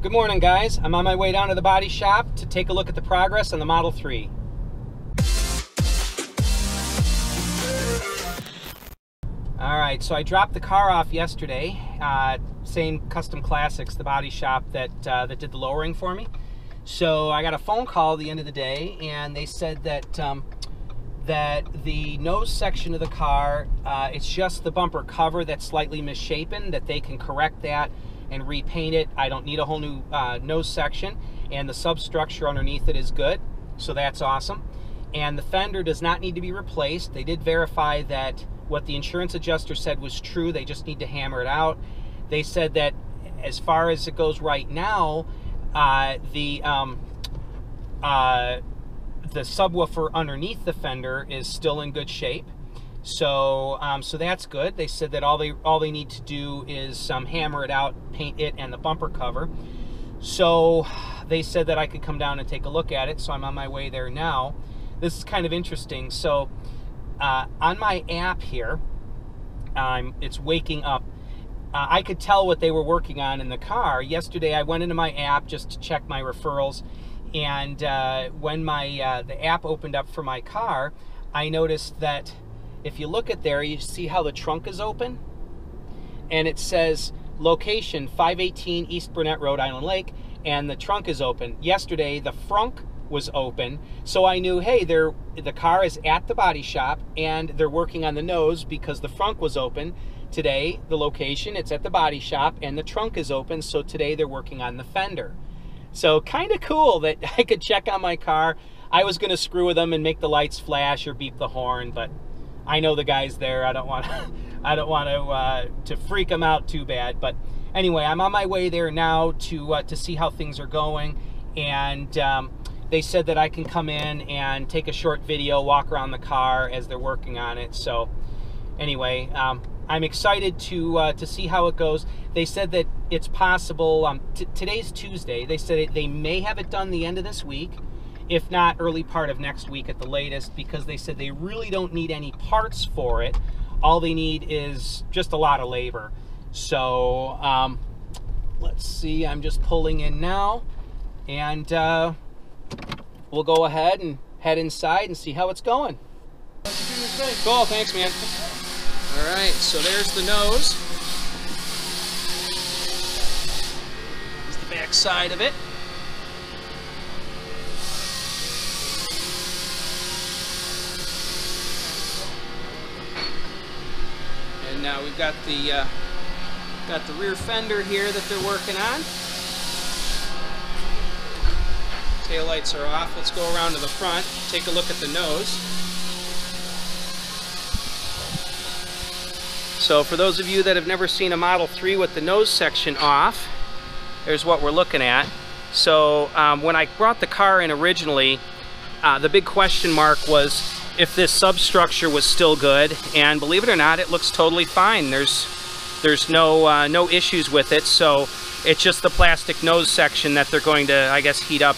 Good morning, guys. I'm on my way down to the body shop to take a look at the progress on the Model 3. Alright, so I dropped the car off yesterday. Same Custom Classics, the body shop that did the lowering for me. So I got a phone call at the end of the day, and they said that that the nose section of the car, it's just the bumper cover that's slightly misshapen, that they can correct that and repaint it. I don't need a whole new nose section, and the substructure underneath it is good, so that's awesome. And the fender does not need to be replaced. They did verify that what the insurance adjuster said was true. They just need to hammer it out. They said that as far as it goes right now, the subwoofer underneath the fender is still in good shape. So so that's good. They said that all they need to do is hammer it out, paint it and the bumper cover. So they said that I could come down and take a look at it, so I'm on my way there now. This is kind of interesting. So on my app here, it's waking up. I could tell what they were working on in the car. Yesterday I went into my app just to check my referrals, and when my the app opened up for my car, I noticed that if you look at there, you see how the trunk is open? And it says location 518 East Burnett Road, Island Lake, and the trunk is open. Yesterday, the frunk was open, so I knew, hey, the car is at the body shop, and they're working on the nose because the frunk was open. Today, the location, it's at the body shop, and the trunk is open, so today they're working on the fender. So kind of cool that I could check on my car. I was going to screw with them and make the lights flash or beep the horn, but I know the guys there. I don't want to freak them out too bad. But anyway, I'm on my way there now to see how things are going, and they said that I can come in and take a short video, walk around the car as they're working on it. So anyway, I'm excited to see how it goes. They said that it's possible. Today's Tuesday. They said they may have it done the end of this week, if not early part of next week at the latest, because they said they really don't need any parts for it. All they need is just a lot of labor. So let's see, I'm just pulling in now, and we'll go ahead and head inside and see how it's going. Cool, thanks, man. All right, so there's the nose. Here's the back side of it. And now we've got the rear fender here that they're working on. Taillights are off. Let's go around to the front, take a look at the nose. So for those of you that have never seen a Model 3 with the nose section off, there's what we're looking at. So when I brought the car in originally, the big question mark was if this substructure was still good, and believe it or not, it looks totally fine. There's no issues with it. So it's just the plastic nose section that they're going to, I guess, heat up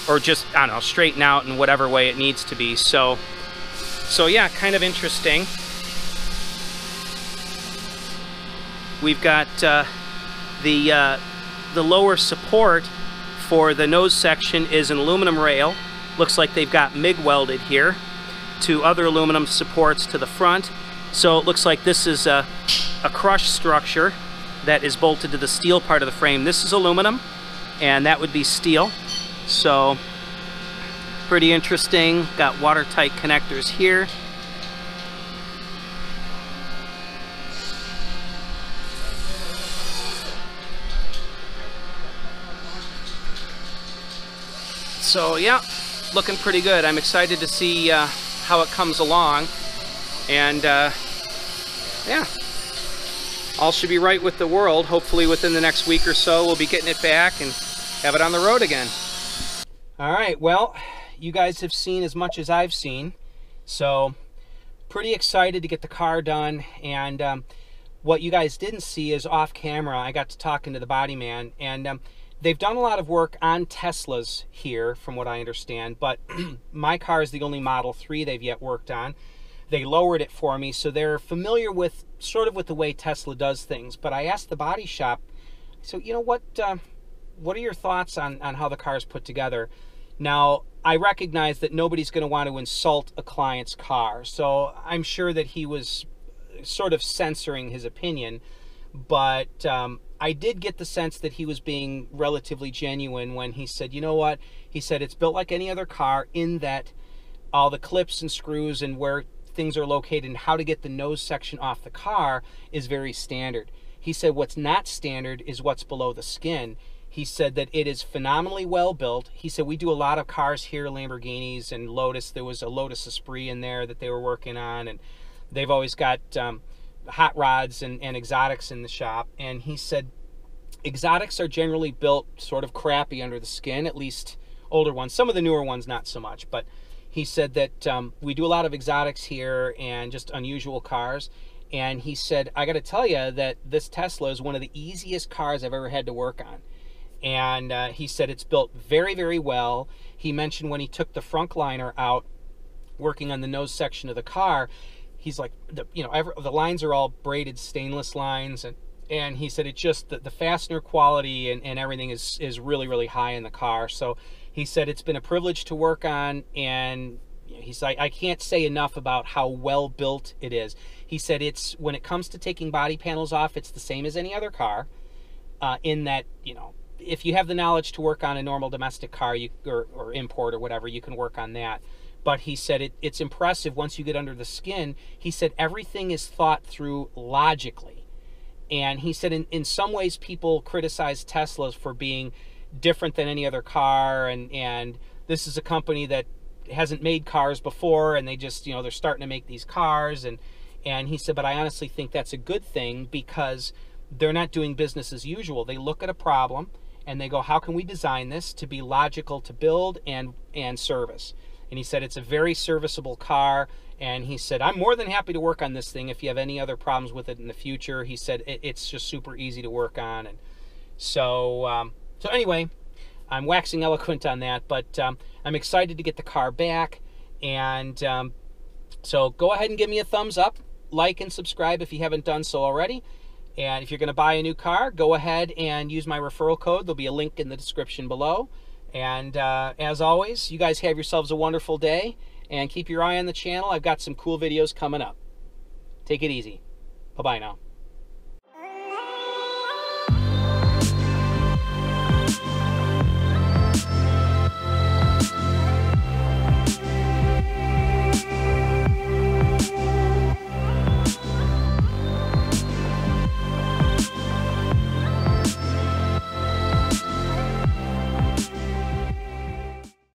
or just, I don't know, straighten out in whatever way it needs to be. So yeah, kind of interesting. We've got the lower support for the nose section is an aluminum rail. Looks like they've got MIG welded here to other aluminum supports to the front. So it looks like this is a crush structure that is bolted to the steel part of the frame. This is aluminum, and that would be steel. So pretty interesting. Got watertight connectors here. So yeah, looking pretty good. I'm excited to see how it comes along, and yeah, all should be right with the world. Hopefully within the next week or so we'll be getting it back and have it on the road again. All right, well, you guys have seen as much as I've seen, so pretty excited to get the car done. And what you guys didn't see is off camera, I got to talking to the body man, and they've done a lot of work on Teslas here, from what I understand, but my car is the only Model 3 they've yet worked on. They lowered it for me, so they're familiar with sort of with the way Tesla does things. But I asked the body shop, so you know what what are your thoughts on how the car is put together? Now, I recognize that nobody's going to want to insult a client's car, so I'm sure that he was sort of censoring his opinion, but I did get the sense that he was being relatively genuine when he said, you know what, he said, it's built like any other car in that all the clips and screws and where things are located and how to get the nose section off the car is very standard. He said what's not standard is what's below the skin. He said that it is phenomenally well built. He said we do a lot of cars here, Lamborghinis and Lotus. There was a Lotus Esprit in there that they were working on, and they've always got hot rods and exotics in the shop. And he said exotics are generally built sort of crappy under the skin, at least older ones. Some of the newer ones not so much, but he said that we do a lot of exotics here and just unusual cars. And he said, I got to tell you that this Tesla is one of the easiest cars I've ever had to work on. And he said it's built very, very well. He mentioned when he took the front liner out, working on the nose section of the car, he's like, the lines are all braided stainless lines, and he said it just the fastener quality and everything is really, really high in the car. So he said it's been a privilege to work on, and he's like, I can't say enough about how well built it is. He said it's, when it comes to taking body panels off, it's the same as any other car, in that, if you have the knowledge to work on a normal domestic car or import or whatever, you can work on that. But he said it's impressive once you get under the skin. He said everything is thought through logically. And he said in some ways people criticize Teslas for being different than any other car, and this is a company that hasn't made cars before, and they just, they're starting to make these cars, and he said, but I honestly think that's a good thing, because they're not doing business as usual. They look at a problem and they go, how can we design this to be logical to build and service? And he said it's a very serviceable car, and he said, I'm more than happy to work on this thing if you have any other problems with it in the future. He said it's just super easy to work on. And so anyway, I'm waxing eloquent on that, but I'm excited to get the car back. And so go ahead and give me a thumbs up, like and subscribe if you haven't done so already. And if you're going to buy a new car, go ahead and use my referral code. There'll be a link in the description below. And as always, you guys have yourselves a wonderful day, and keep your eye on the channel. I've got some cool videos coming up. Take it easy. Bye-bye now.